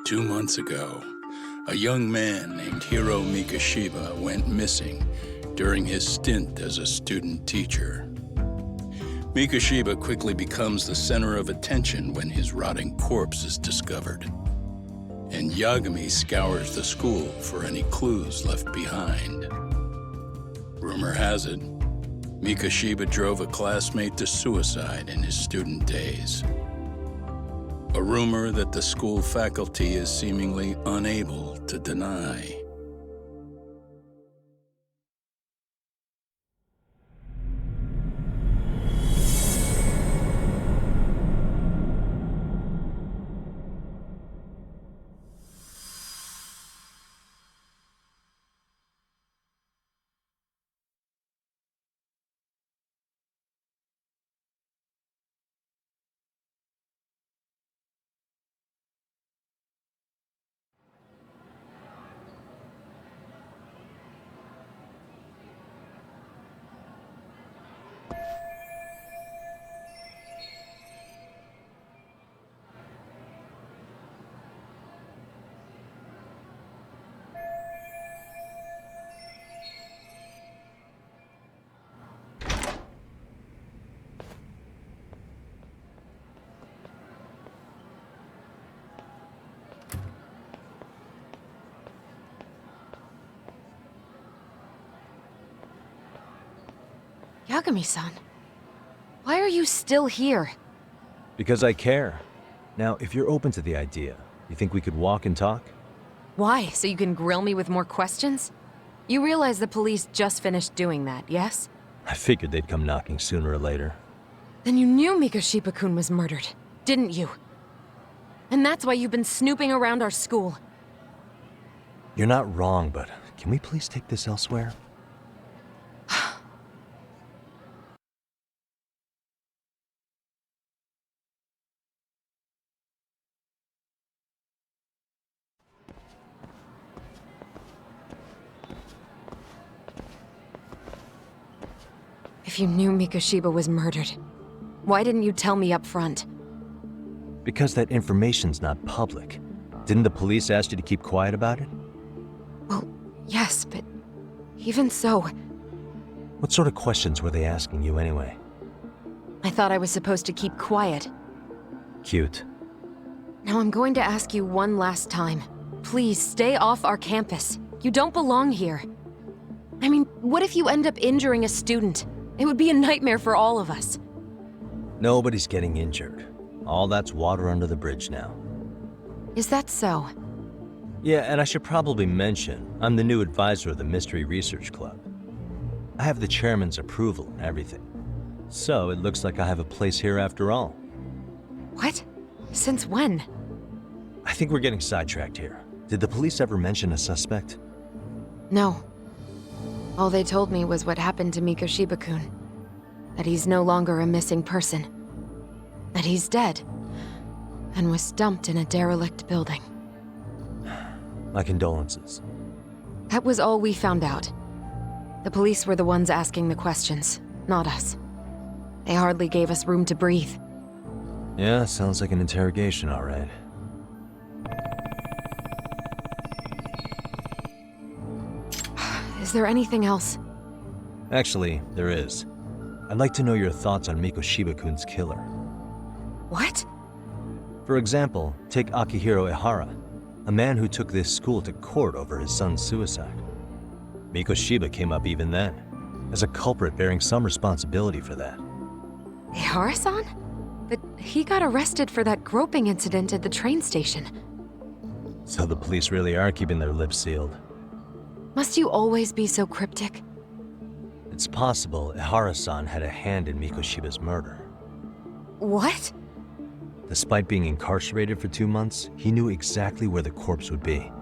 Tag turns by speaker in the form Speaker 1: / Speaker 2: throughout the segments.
Speaker 1: 2 months ago, a young man named Hiro Mikashiba went missing during his stint as a student teacher. Mikashiba quickly becomes the center of attention when his rotting corpse is discovered, and Yagami scours the school for any clues left behind. Rumor has it, Mikashiba drove a classmate to suicide in his student days. A rumor that the school faculty is seemingly unable to deny.
Speaker 2: Yagami-san, why are you still here?
Speaker 3: Because I care. Now, if you're open to the idea, you think we could walk and talk?
Speaker 2: Why? So you can grill me with more questions? You realize the police just finished doing that, yes?
Speaker 3: I figured they'd come knocking sooner or later.
Speaker 2: Then you knew Mikashiba-kun was murdered, didn't you? And that's why you've been snooping around our school.
Speaker 3: You're not wrong, but can we please take this elsewhere?
Speaker 2: If you knew Mikashiba was murdered, why didn't you tell me up front?
Speaker 3: Because that information's not public. Didn't the police ask you to keep quiet about it?
Speaker 2: Well, yes, but even so...
Speaker 3: What sort of questions were they asking you anyway?
Speaker 2: I thought I was supposed to keep quiet.
Speaker 3: Cute.
Speaker 2: Now I'm going to ask you one last time. Please, stay off our campus. You don't belong here. I mean, what if you end up injuring a student? It would be a nightmare for all of us.
Speaker 3: Nobody's getting injured. All that's water under the bridge now.
Speaker 2: Is that so?
Speaker 3: Yeah, and I should probably mention, I'm the new advisor of the Mystery Research Club. I have the chairman's approval and everything. So it looks like I have a place here after all.
Speaker 2: What? Since when?
Speaker 3: I think we're getting sidetracked here. Did the police ever mention a suspect?
Speaker 2: No. All they told me was what happened to Mikashiba-kun. That he's no longer a missing person. That he's dead. And was dumped in a derelict building.
Speaker 3: My condolences.
Speaker 2: That was all we found out. The police were the ones asking the questions, not us. They hardly gave us room to breathe.
Speaker 3: Yeah, sounds like an interrogation, all right.
Speaker 2: Is there anything else?
Speaker 3: Actually, there is. I'd like to know your thoughts on Mikashiba-kun's killer.
Speaker 2: What?
Speaker 3: For example, take Akihiro Ehara, a man who took this school to court over his son's suicide. Mikashiba came up even then, as a culprit bearing some responsibility for that.
Speaker 2: Ehara-san? But he got arrested for that groping incident at the train station.
Speaker 3: So the police really are keeping their lips sealed.
Speaker 2: Must you always be so cryptic?
Speaker 3: It's possible Ehara-san had a hand in Mikashiba's murder.
Speaker 2: What?
Speaker 3: Despite being incarcerated for 2 months, he knew exactly where the corpse would be.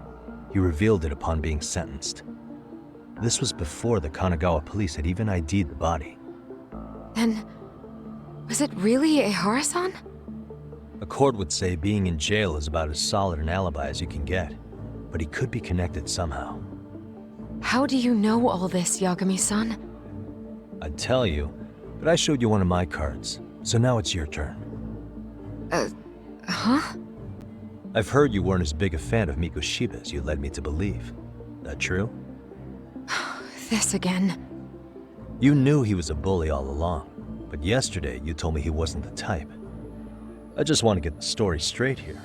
Speaker 3: He revealed it upon being sentenced. This was before the Kanagawa police had even ID'd the body.
Speaker 2: Then, was it really Ehara-san?
Speaker 3: A court would say being in jail is about as solid an alibi as you can get, but he could be connected somehow.
Speaker 2: How do you know all this, Yagami-san?
Speaker 3: I'd tell you, but I showed you one of my cards, so now it's your turn.
Speaker 2: Huh?
Speaker 3: I've heard you weren't as big a fan of Mikoshiba as you led me to believe. That true?
Speaker 2: This again.
Speaker 3: You knew he was a bully all along, but yesterday you told me he wasn't the type. I just want to get the story straight here.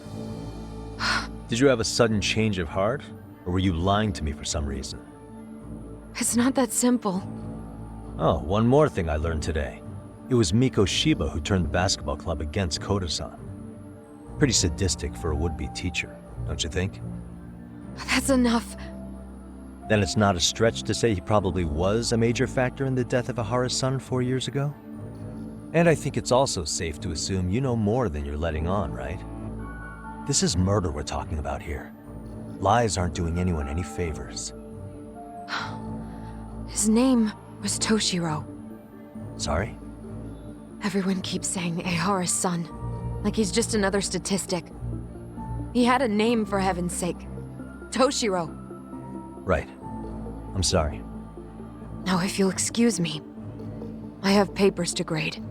Speaker 3: Did you have a sudden change of heart, or were you lying to me for some reason?
Speaker 2: It's not that simple.
Speaker 3: Oh, one more thing I learned today. It was Mikoshiba who turned the basketball club against Koda-san. Pretty sadistic for a would-be teacher, don't you think?
Speaker 2: That's enough.
Speaker 3: Then it's not a stretch to say he probably was a major factor in the death of Ahara's son 4 years ago? And I think it's also safe to assume you know more than you're letting on, right? This is murder we're talking about here. Lies aren't doing anyone any favors.
Speaker 2: His name was Toshiro.
Speaker 3: Sorry?
Speaker 2: Everyone keeps saying Ehara's son, like he's just another statistic. He had a name, for heaven's sake. Toshiro.
Speaker 3: Right. I'm sorry.
Speaker 2: Now, if you'll excuse me, I have papers to grade.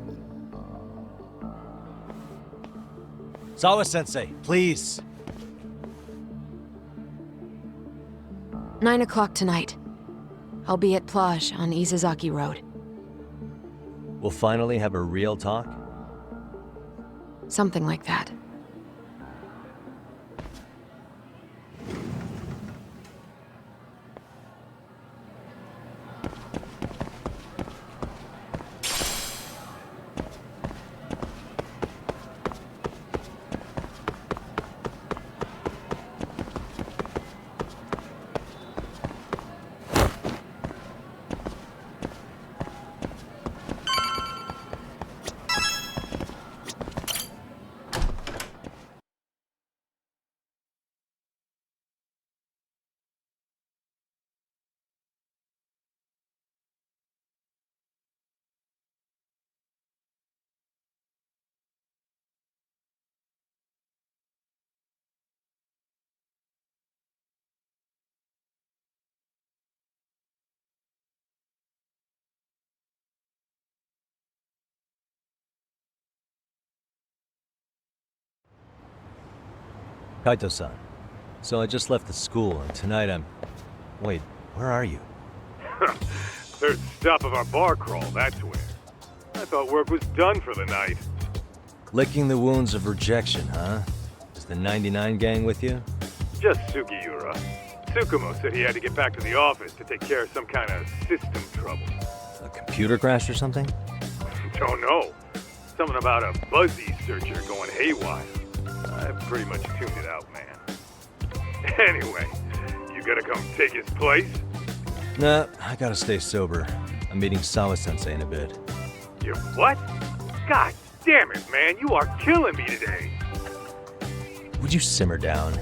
Speaker 3: Sawa-sensei, please!
Speaker 2: 9 o'clock tonight. I'll be at Plage on Isezaki Road.
Speaker 3: We'll finally have a real talk?
Speaker 2: Something like that.
Speaker 3: Kaito-san, so I just left the school, and tonight I'm... Wait, where are you?
Speaker 4: Third stop of our bar crawl, that's where. I thought work was done for the night.
Speaker 3: Licking the wounds of rejection, huh? Is the 99 gang with you?
Speaker 4: Just Sugiura. Tsukumo said he had to get back to the office to take care of some kind of system trouble.
Speaker 3: A computer crash or something?
Speaker 4: Don't know. Something about a Buzzy searcher going haywire. I've pretty much tuned it out, man. Anyway, you gonna come take his place?
Speaker 3: Nah, I gotta stay sober. I'm meeting Sawa-sensei in a bit.
Speaker 4: You what? God damn it, man, you are killing me today.
Speaker 3: Would you simmer down?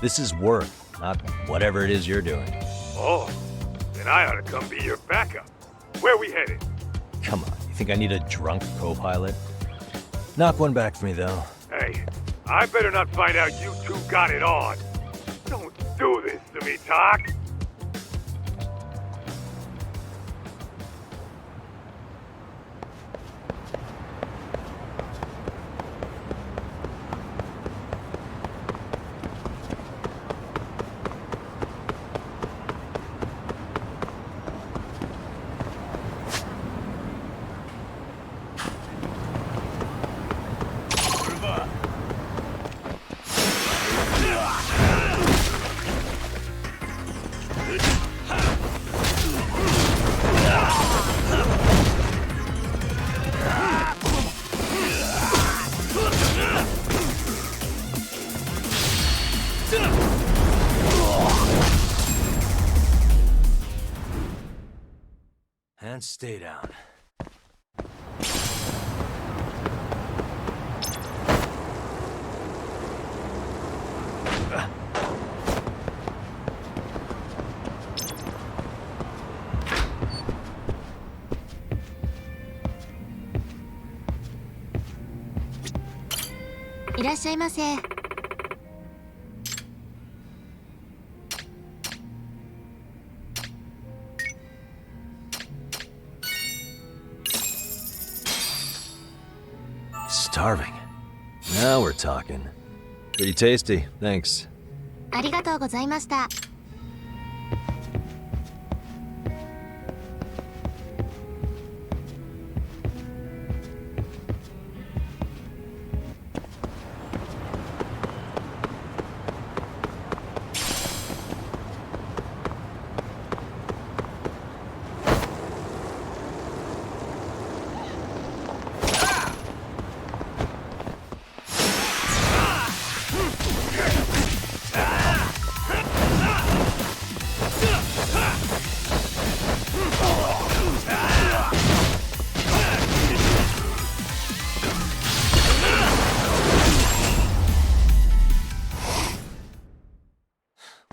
Speaker 3: This is work, not whatever it is you're doing.
Speaker 4: Oh, then I ought to come be your backup. Where we headed?
Speaker 3: Come on, you think I need a drunk co-pilot? Knock one back for me, though.
Speaker 4: Hey, I better not find out you two got it on. Don't do this to me, Tak.
Speaker 3: And stay down. Starving. Now we're talking. Pretty tasty, thanks.
Speaker 5: ありがとうございました。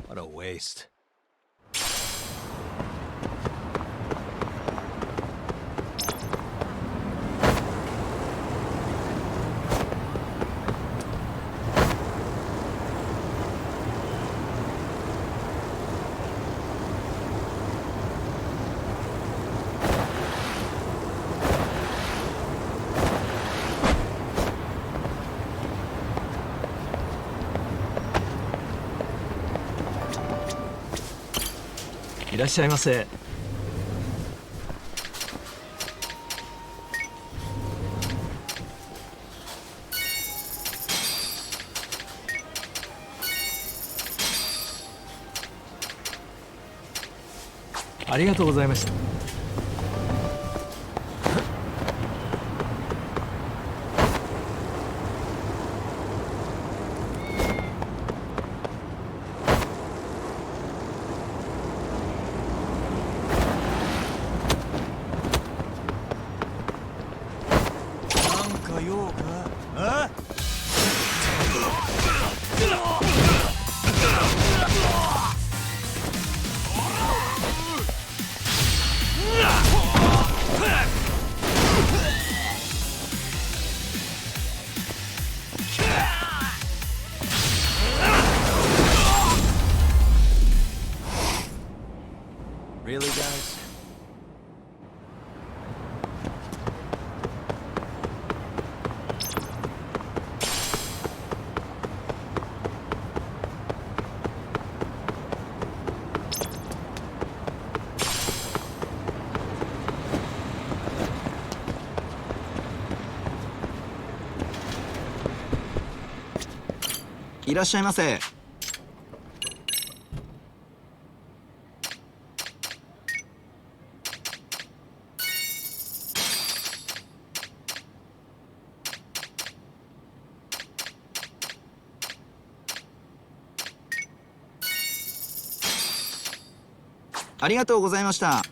Speaker 3: What a waste.
Speaker 6: いらっしゃいませ。ありがとうございました。
Speaker 3: Really, guys?
Speaker 6: いらっしゃいませ。ありがとうございました。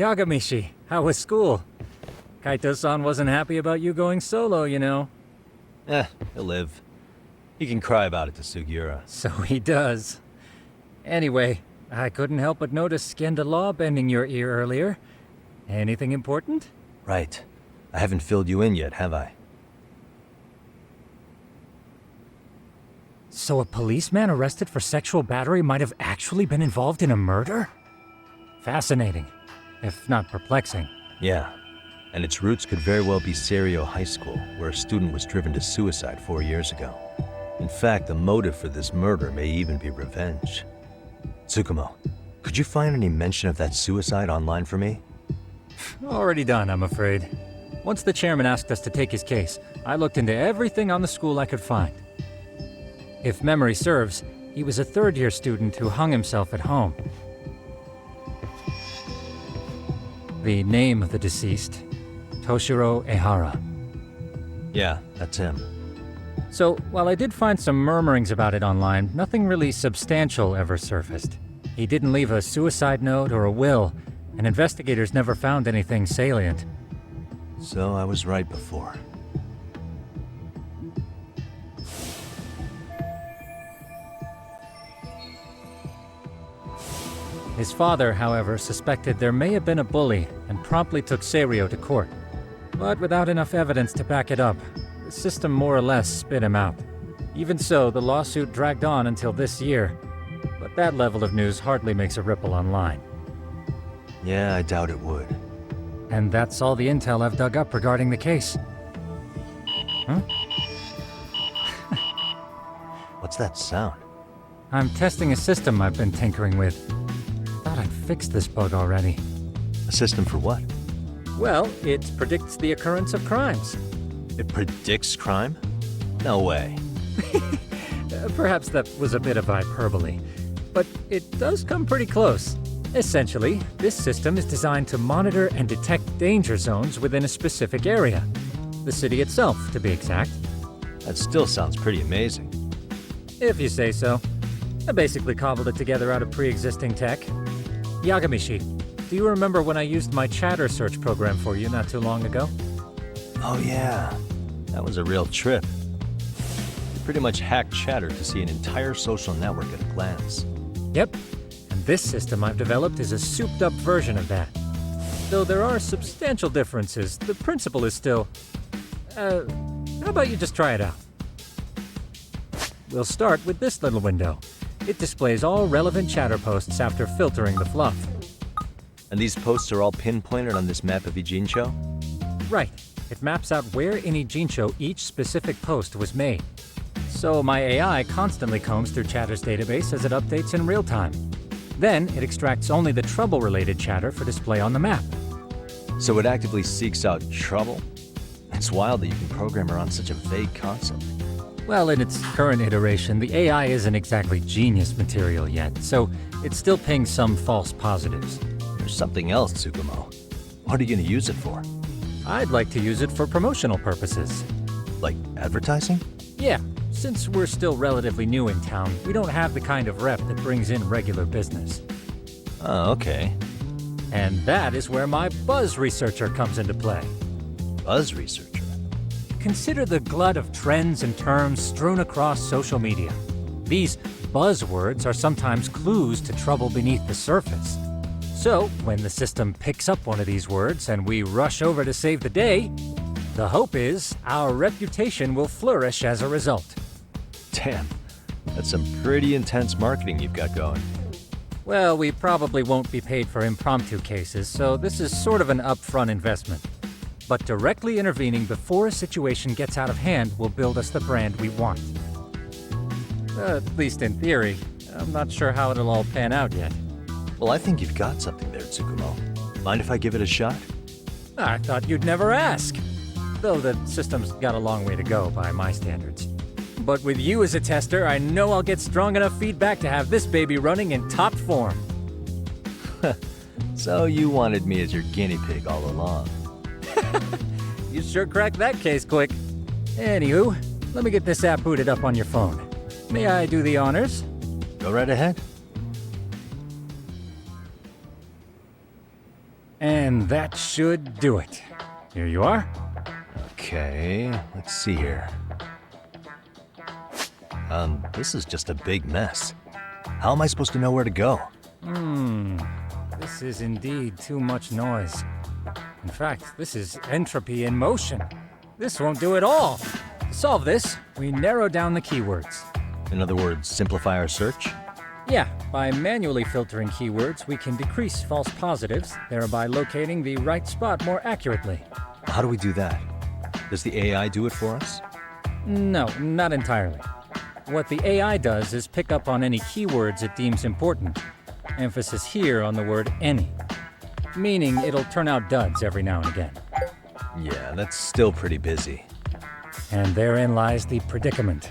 Speaker 7: Yagamishi, how was school? Kaito-san wasn't happy about you going solo, you know.
Speaker 3: He'll live. He can cry about it to Sugiura.
Speaker 7: So he does. Anyway, I couldn't help but notice Skenda Law bending your ear earlier. Anything important?
Speaker 3: Right. I haven't filled you in yet, have I?
Speaker 7: So a policeman arrested for sexual battery might have actually been involved in a murder? Fascinating, if not perplexing.
Speaker 3: Yeah. And its roots could very well be Serio High School, where a student was driven to suicide 4 years ago. In fact, the motive for this murder may even be revenge. Tsukumo, could you find any mention of that suicide online for me?
Speaker 7: Already done, I'm afraid. Once the chairman asked us to take his case, I looked into everything on the school I could find. If memory serves, he was a third-year student who hung himself at home. The name of the deceased, Toshiro Ehara.
Speaker 3: Yeah, that's him.
Speaker 7: So, while I did find some murmurings about it online, nothing really substantial ever surfaced. He didn't leave a suicide note or a will, and investigators never found anything salient.
Speaker 3: So I was right before.
Speaker 7: His father, however, suspected there may have been a bully and promptly took Serio to court. But without enough evidence to back it up, the system more or less spit him out. Even so, the lawsuit dragged on until this year. But that level of news hardly makes a ripple online.
Speaker 3: Yeah, I doubt it would.
Speaker 7: And that's all the intel I've dug up regarding the case. Huh?
Speaker 3: What's that sound?
Speaker 7: I'm testing a system I've been tinkering with. Thought I'd fixed this bug already.
Speaker 3: A system for what?
Speaker 7: Well, it predicts the occurrence of crimes.
Speaker 3: It predicts crime? No way.
Speaker 7: Perhaps that was a bit of hyperbole, but it does come pretty close. Essentially, this system is designed to monitor and detect danger zones within a specific area. The city itself, to be exact.
Speaker 3: That still sounds pretty amazing.
Speaker 7: If you say so. I basically cobbled it together out of pre-existing tech. Yagamishi, do you remember when I used my chatter search program for you not too long ago?
Speaker 3: Oh yeah, that was a real trip. You pretty much hacked Chatter to see an entire social network at a glance.
Speaker 7: Yep, and this system I've developed is a souped-up version of that. Though there are substantial differences, the principle is still... how about you just try it out? We'll start with this little window. It displays all relevant chatter posts after filtering the fluff.
Speaker 3: And these posts are all pinpointed on this map of Ijincho?
Speaker 7: Right. It maps out where in Ijincho each specific post was made. So my AI constantly combs through Chatter's database as it updates in real time. Then it extracts only the trouble-related chatter for display on the map.
Speaker 3: So it actively seeks out trouble? It's wild that you can program around such a vague concept.
Speaker 7: Well, in its current iteration, the AI isn't exactly genius material yet, so it still pings some false positives.
Speaker 3: There's something else, Tsukumo. What are you going to use it for?
Speaker 7: I'd like to use it for promotional purposes.
Speaker 3: Like advertising?
Speaker 7: Yeah, since we're still relatively new in town, we don't have the kind of rep that brings in regular business.
Speaker 3: Oh, okay.
Speaker 7: And that is where my buzz researcher comes into play.
Speaker 3: Buzz researcher?
Speaker 7: Consider the glut of trends and terms strewn across social media. These buzzwords are sometimes clues to trouble beneath the surface. So, when the system picks up one of these words and we rush over to save the day, the hope is our reputation will flourish as a result.
Speaker 3: Damn, that's some pretty intense marketing you've got going.
Speaker 7: Well, we probably won't be paid for impromptu cases, so this is sort of an upfront investment. But directly intervening before a situation gets out of hand will build us the brand we want. At least in theory. I'm not sure how it'll all pan out yet.
Speaker 3: Well, I think you've got something there, Tsukumo. Mind if I give it a shot?
Speaker 7: I thought you'd never ask. Though the system's got a long way to go by my standards. But with you as a tester, I know I'll get strong enough feedback to have this baby running in top form.
Speaker 3: So you wanted me as your guinea pig all along.
Speaker 7: You sure cracked that case quick. Anywho, let me get this app booted up on your phone. May I do the honors?
Speaker 3: Go right ahead.
Speaker 7: And that should do it. Here you are.
Speaker 3: Okay, let's see here. This is just a big mess. How am I supposed to know where to go?
Speaker 7: This is indeed too much noise. In fact, this is entropy in motion. This won't do it all. To solve this, we narrow down the keywords.
Speaker 3: In other words, simplify our search?
Speaker 7: Yeah, by manually filtering keywords, we can decrease false positives, thereby locating the right spot more accurately.
Speaker 3: How do we do that? Does the AI do it for us?
Speaker 7: No, not entirely. What the AI does is pick up on any keywords it deems important. Emphasis here on the word any. Meaning it'll turn out duds every now and again.
Speaker 3: Yeah, that's still pretty busy.
Speaker 7: And therein lies the predicament.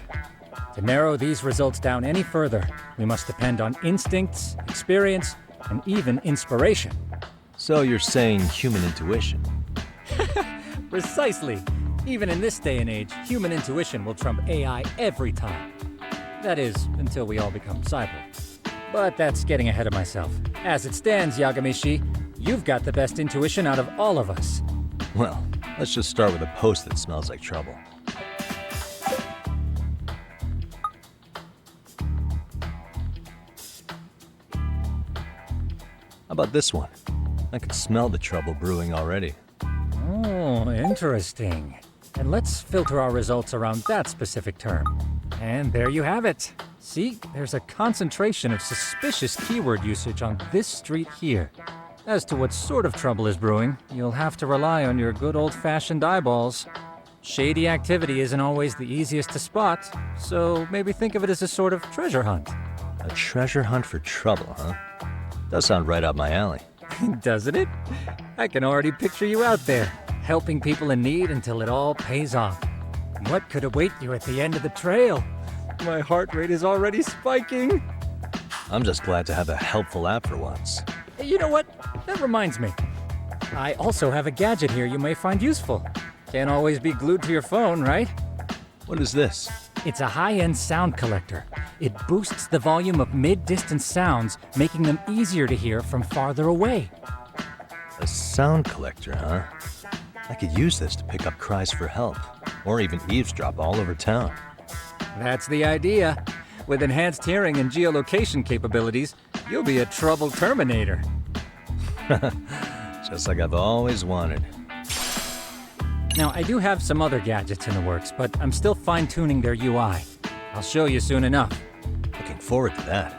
Speaker 7: To narrow these results down any further, we must depend on instincts, experience, and even inspiration.
Speaker 3: So you're saying human intuition?
Speaker 7: Precisely. Even in this day and age, human intuition will trump AI every time. That is, until we all become cyborgs. But that's getting ahead of myself. As it stands, Yagamishi, you've got the best intuition out of all of us.
Speaker 3: Well, let's just start with a post that smells like trouble. How about this one? I can smell the trouble brewing already.
Speaker 7: Oh, interesting. And let's filter our results around that specific term. And there you have it. See, there's a concentration of suspicious keyword usage on this street here. As to what sort of trouble is brewing, you'll have to rely on your good old-fashioned eyeballs. Shady activity isn't always the easiest to spot, so maybe think of it as a sort of treasure hunt.
Speaker 3: A treasure hunt for trouble, huh? Does sound right up my alley.
Speaker 7: Doesn't it? I can already picture you out there, helping people in need until it all pays off. What could await you at the end of the trail? My heart rate is already spiking.
Speaker 3: I'm just glad to have a helpful app for once.
Speaker 7: You know what? That reminds me. I also have a gadget here you may find useful. Can't always be glued to your phone, right?
Speaker 3: What is this?
Speaker 7: It's a high-end sound collector. It boosts the volume of mid-distance sounds, making them easier to hear from farther away.
Speaker 3: A sound collector, huh? I could use this to pick up cries for help, or even eavesdrop all over town.
Speaker 7: That's the idea. With enhanced hearing and geolocation capabilities, you'll be a trouble terminator.
Speaker 3: Just like I've always wanted.
Speaker 7: Now, I do have some other gadgets in the works, but I'm still fine-tuning their UI. I'll show you soon enough.
Speaker 3: Looking forward to that.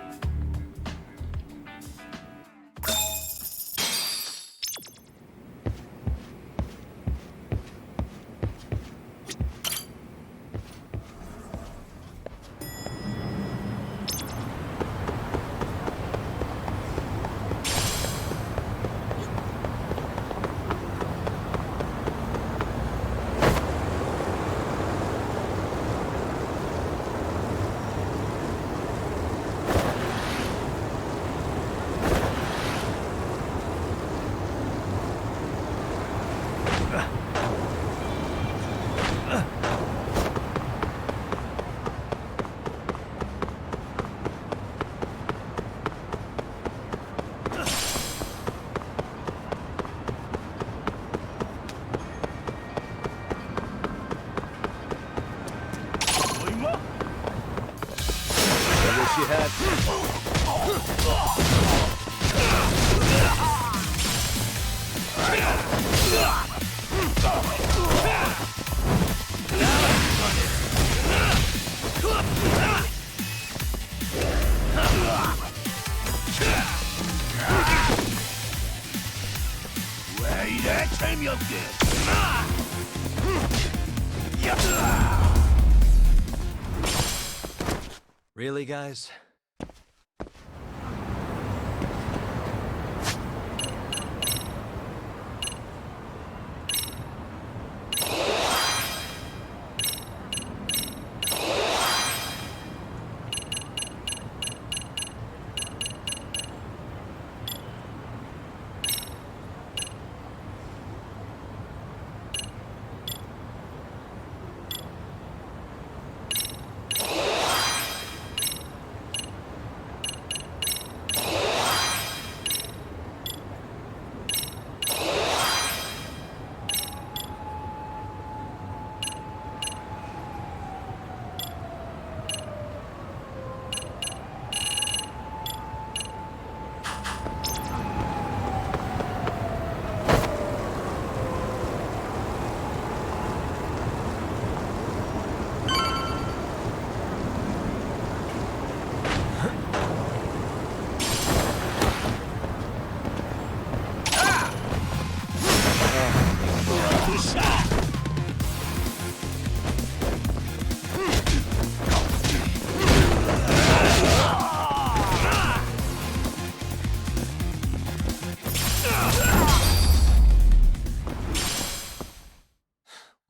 Speaker 3: Really, guys?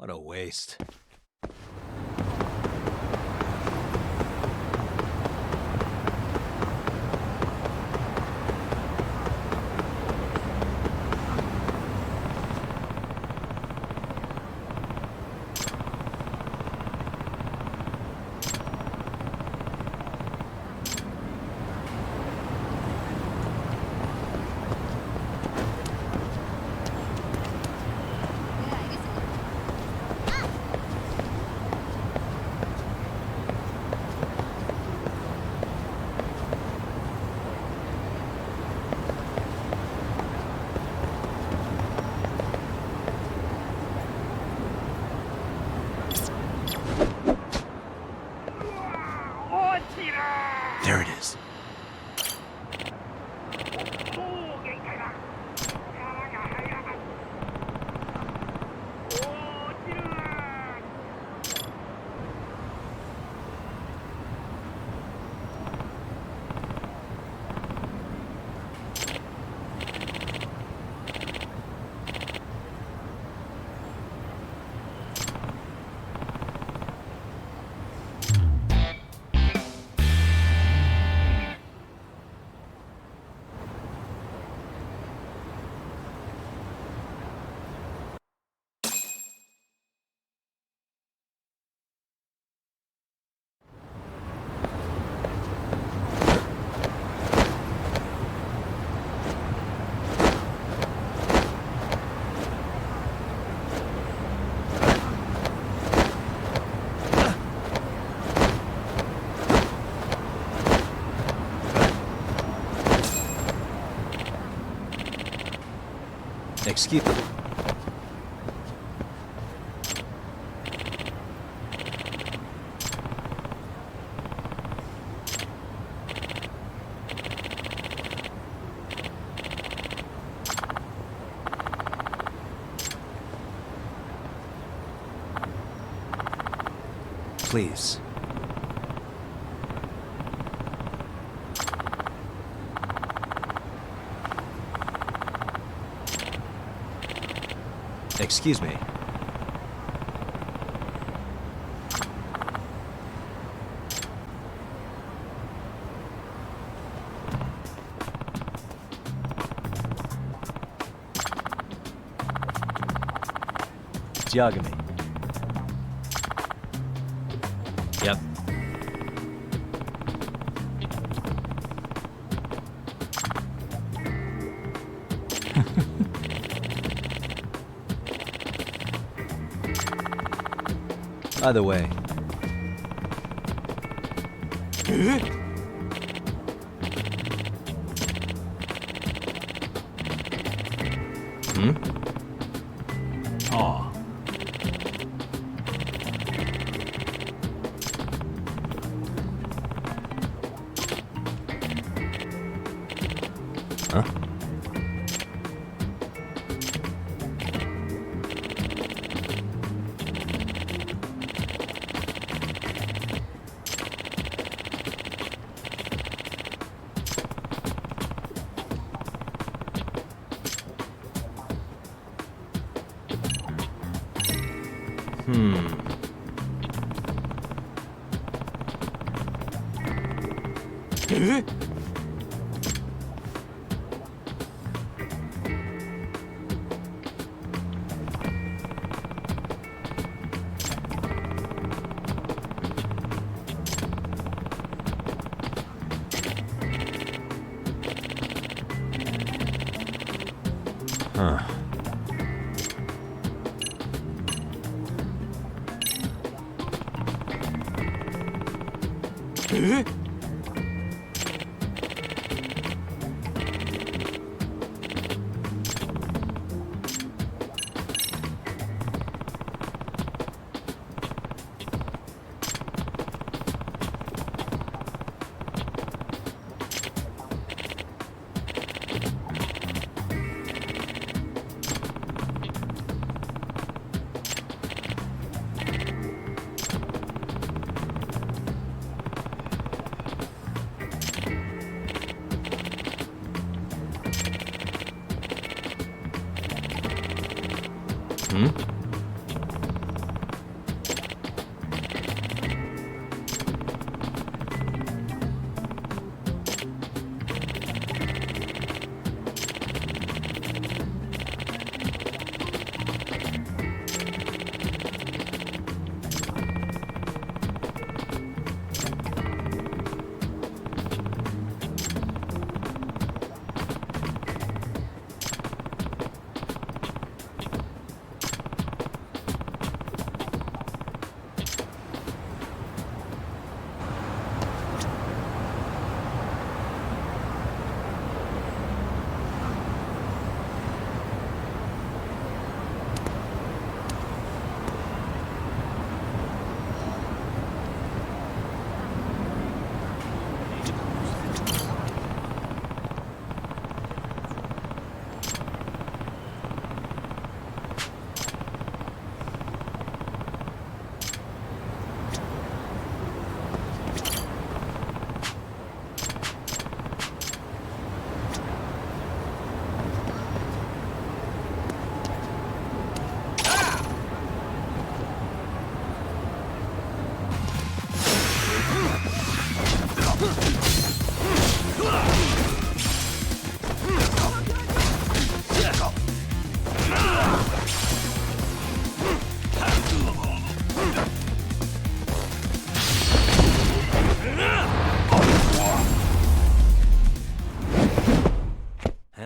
Speaker 3: What a waste. There it is. Excuse me. Please. Excuse me. Yagami. Yep. By the way. Hmm? Oh. Huh? Huh.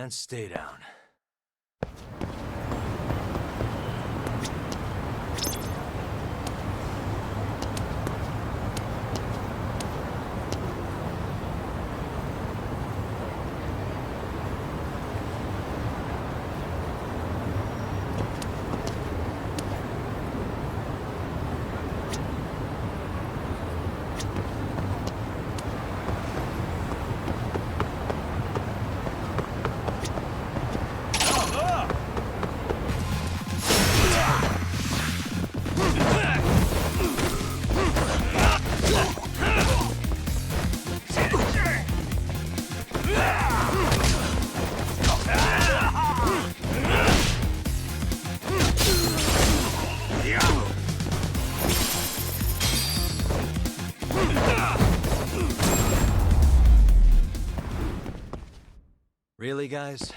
Speaker 3: And stay down. Really, guys?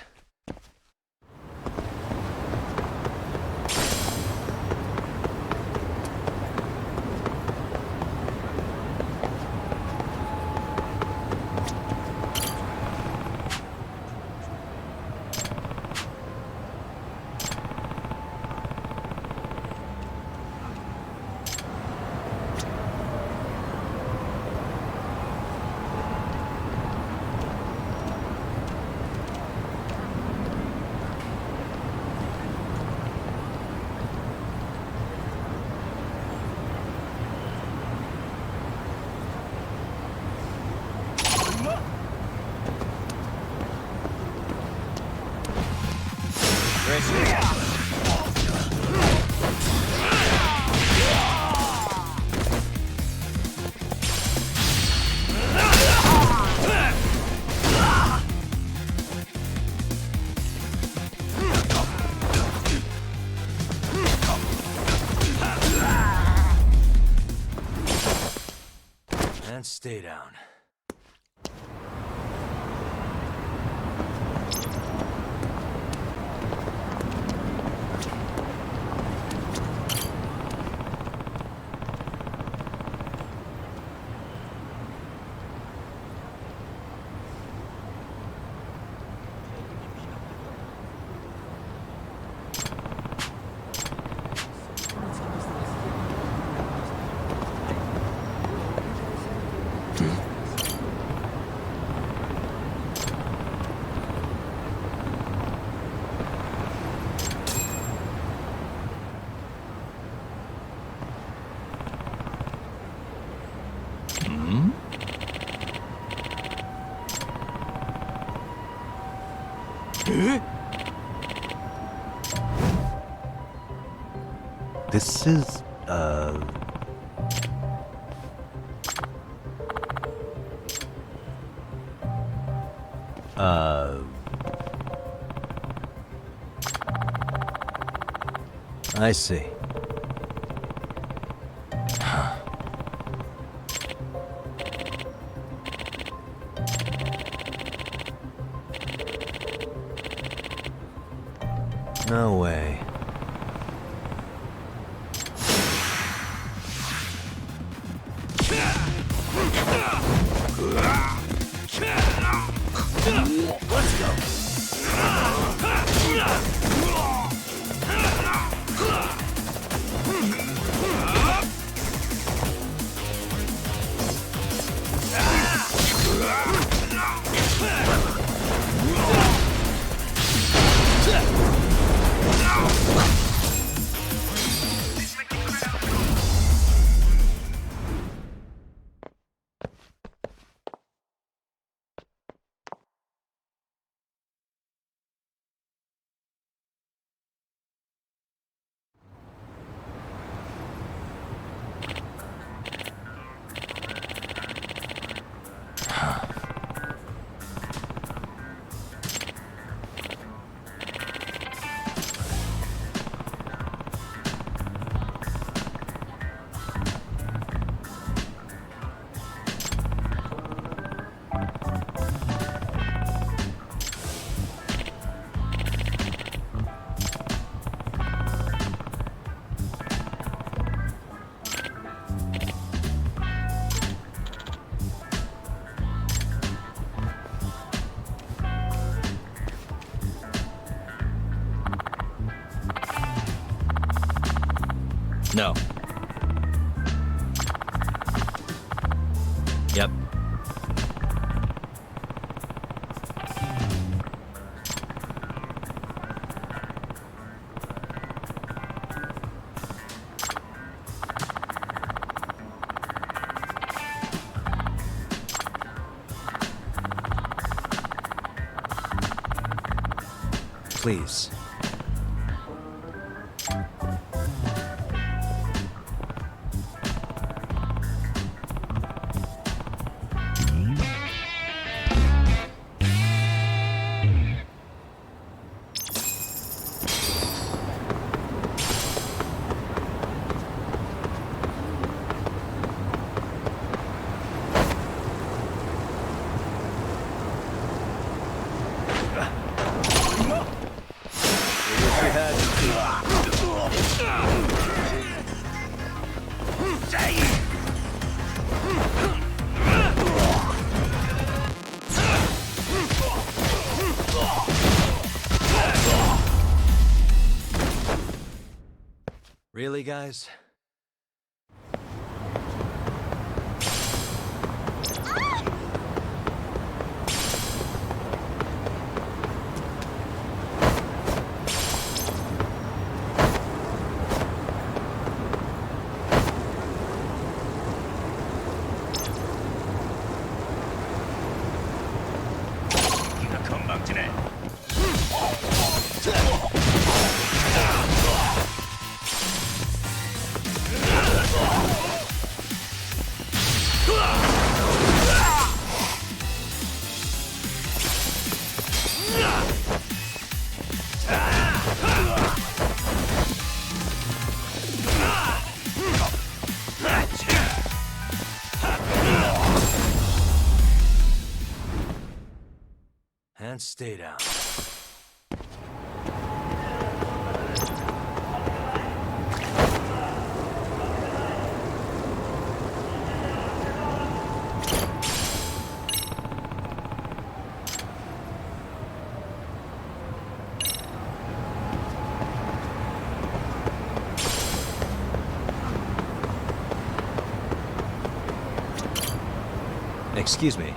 Speaker 3: And stay down. This is, I see. No way.
Speaker 1: Let's go.
Speaker 6: No. Yep.
Speaker 3: Please. Really, guys? And stay down. Excuse me.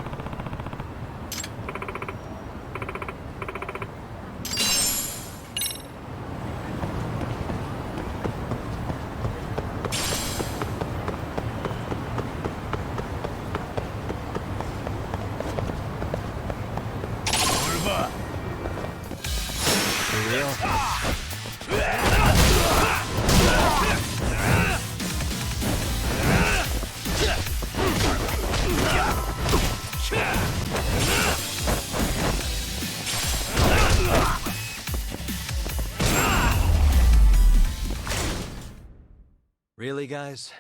Speaker 3: Really, guys?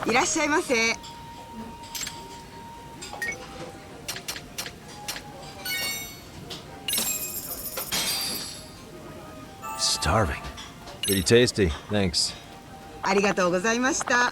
Speaker 8: いらっしゃいませ。
Speaker 3: Starving. Pretty tasty, thanks.
Speaker 8: ありがとうございました。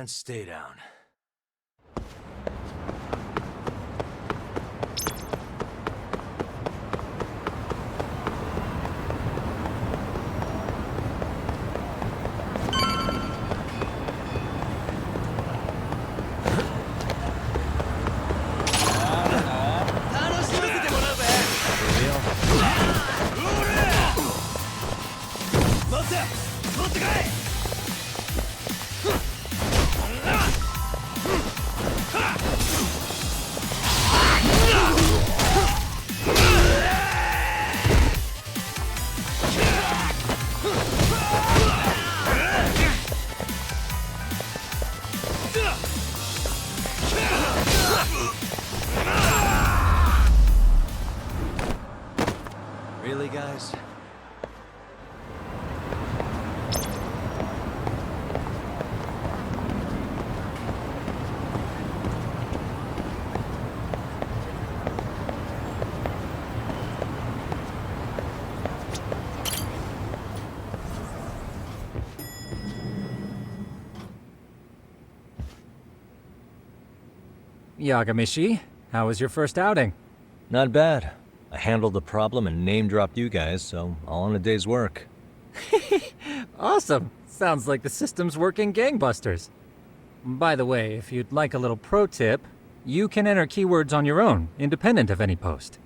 Speaker 3: And stay down. guys.
Speaker 7: Yagamishi, how was your first outing?
Speaker 3: Not bad. I handled the problem and name-dropped you guys, so all in a day's work.
Speaker 7: Awesome! Sounds like the system's working gangbusters. By the way, if you'd like a little pro tip, you can enter keywords on your own, independent of any post.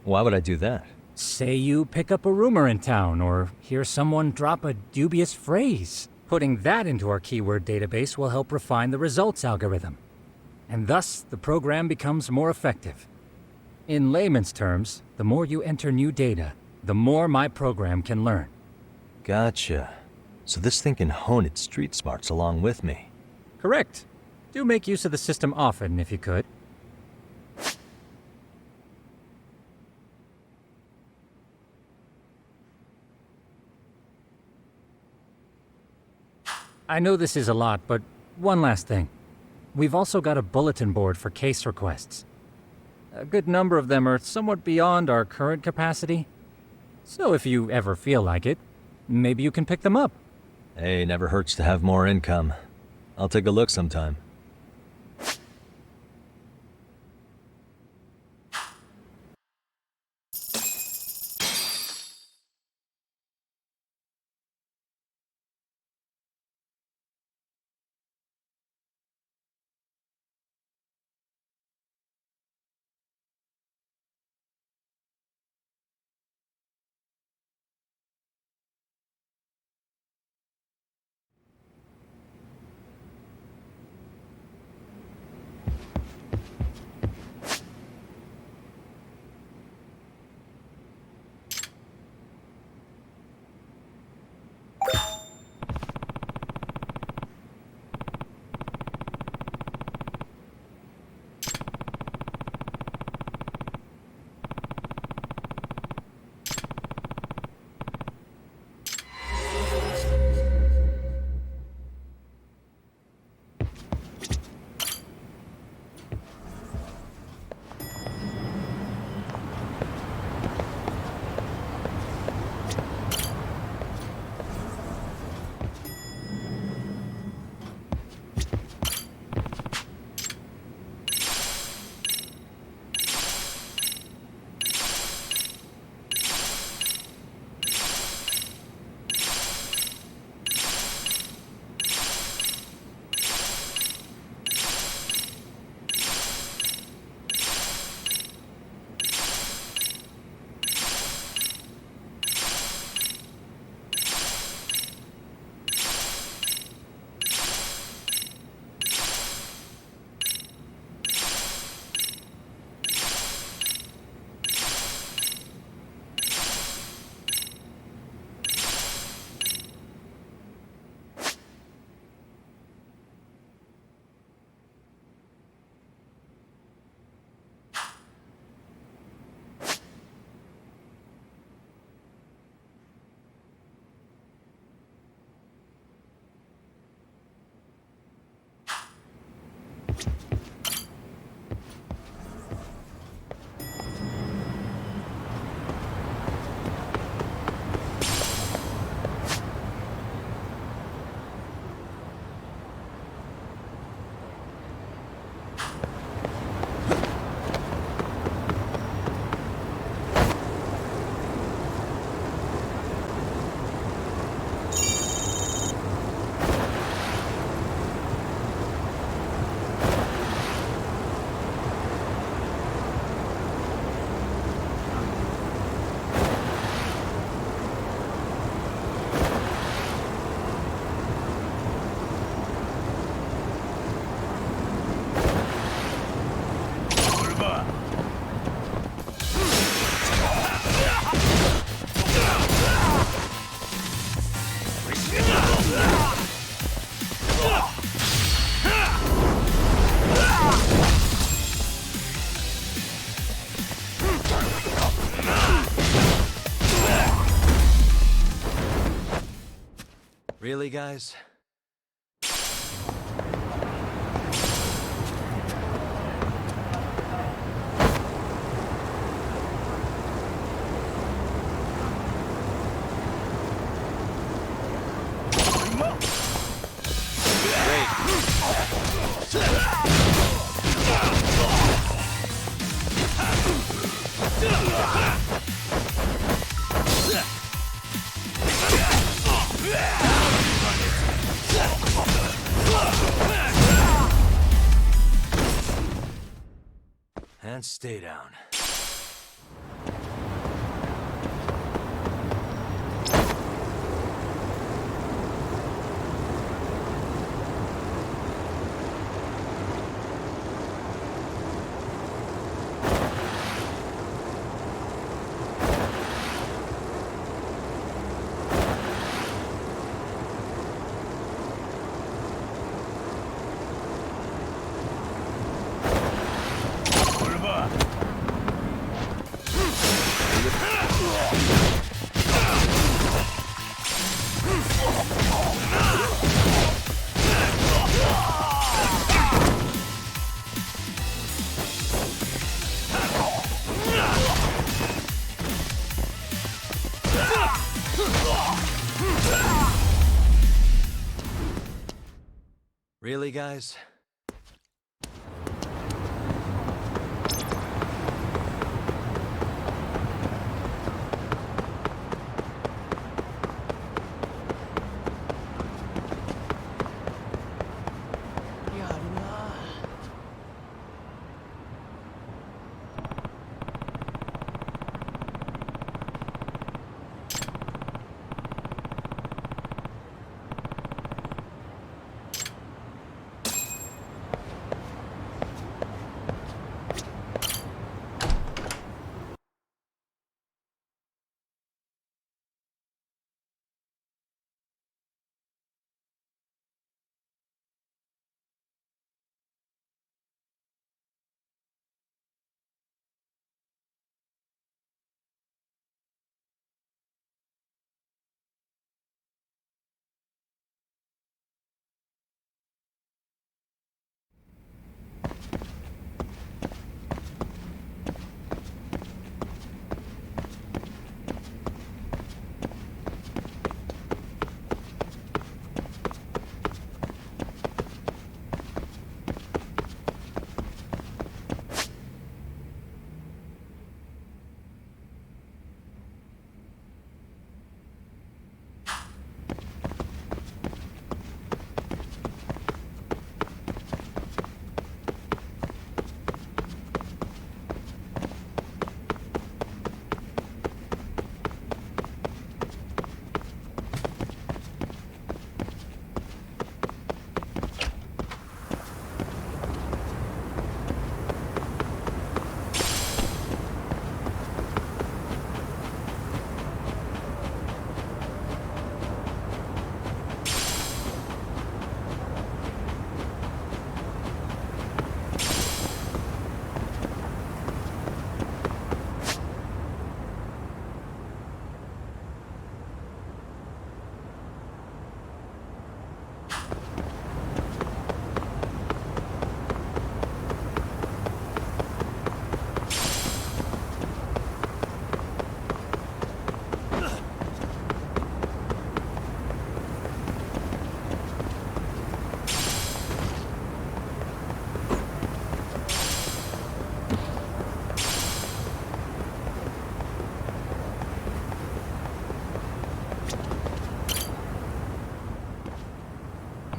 Speaker 3: Why would I do that?
Speaker 7: Say you pick up a rumor in town, or hear someone drop a dubious phrase. Putting that into our keyword database will help refine the results algorithm. And thus, the program becomes more effective. In layman's terms, the more you enter new data, the more my program can learn.
Speaker 3: Gotcha. So this thing can hone its street smarts along with me.
Speaker 7: Correct. Do make use of the system often, if you could. I know this is a lot, but one last thing. We've also got a bulletin board for case requests. A good number of them are somewhat beyond our current capacity. So if you ever feel like it, maybe you can pick them up.
Speaker 3: Hey, never hurts to have more income. I'll take a look sometime. Really, guys? And stay down. Really, guys?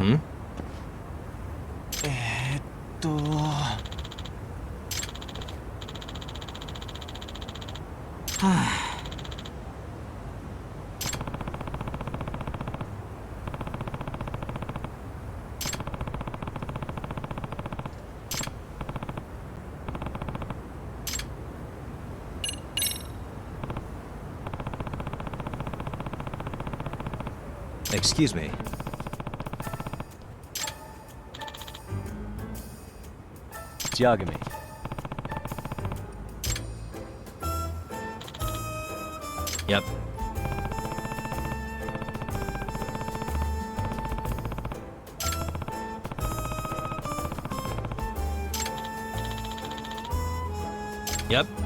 Speaker 3: Hmm?
Speaker 6: はあ
Speaker 3: Excuse me. Yagami. Yep. Yep.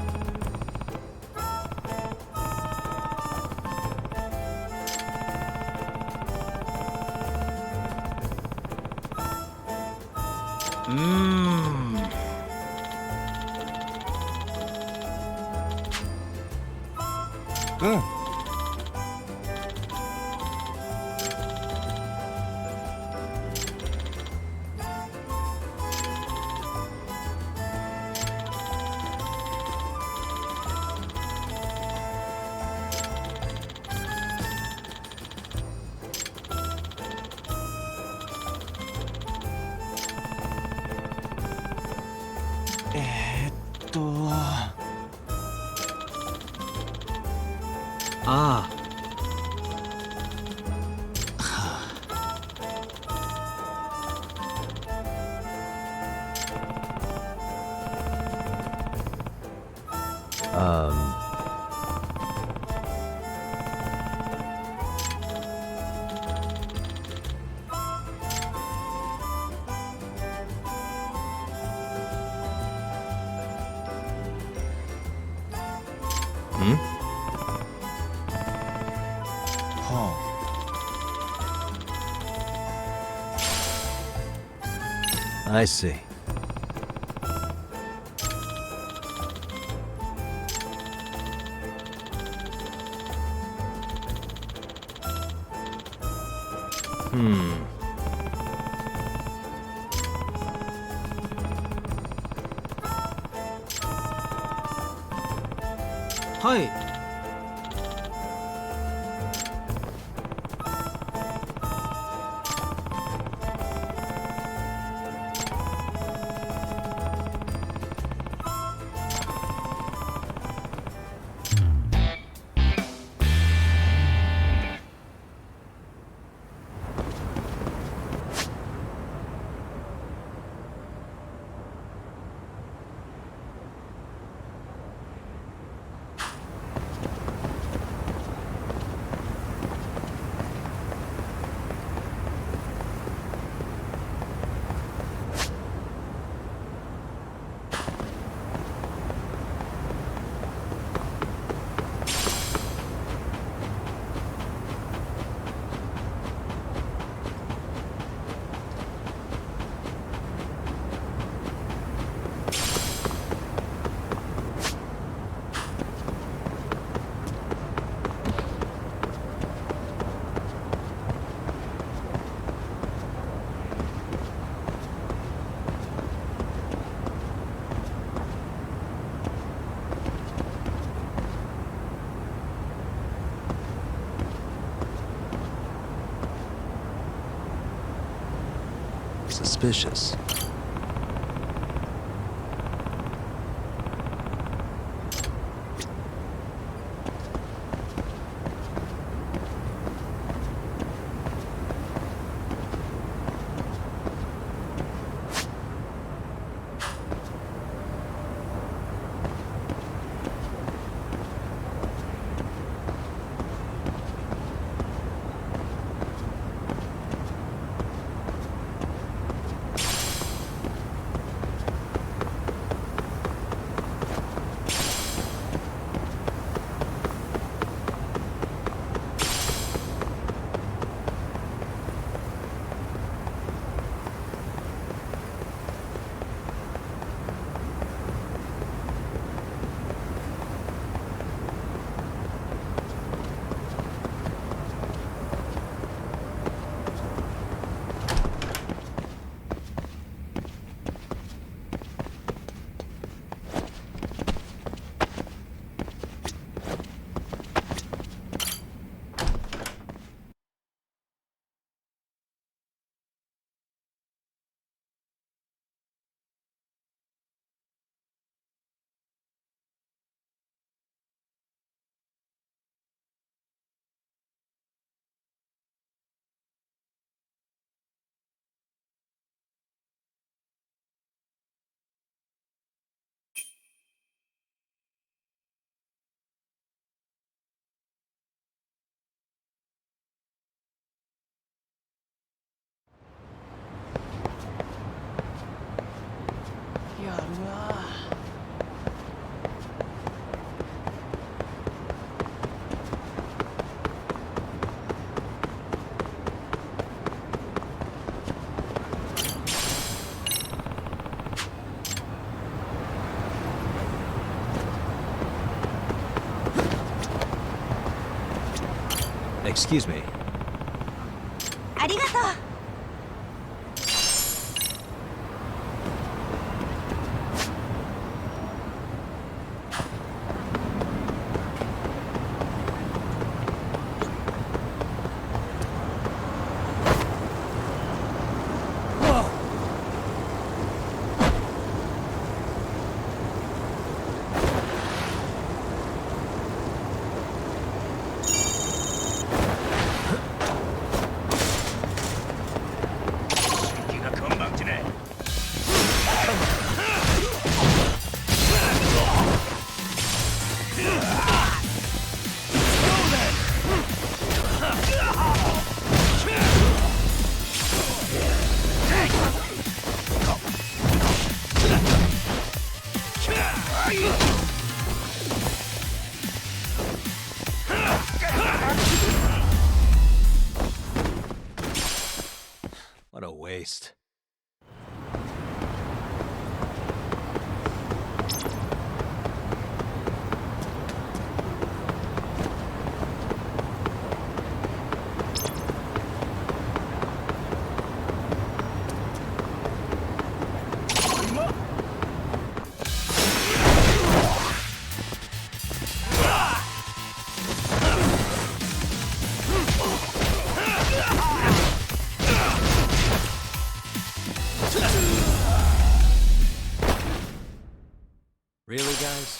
Speaker 6: Ah.
Speaker 3: I see.
Speaker 6: Hi.
Speaker 3: Suspicious. Excuse me.
Speaker 5: ありがとう。
Speaker 3: What a waste. Really, guys?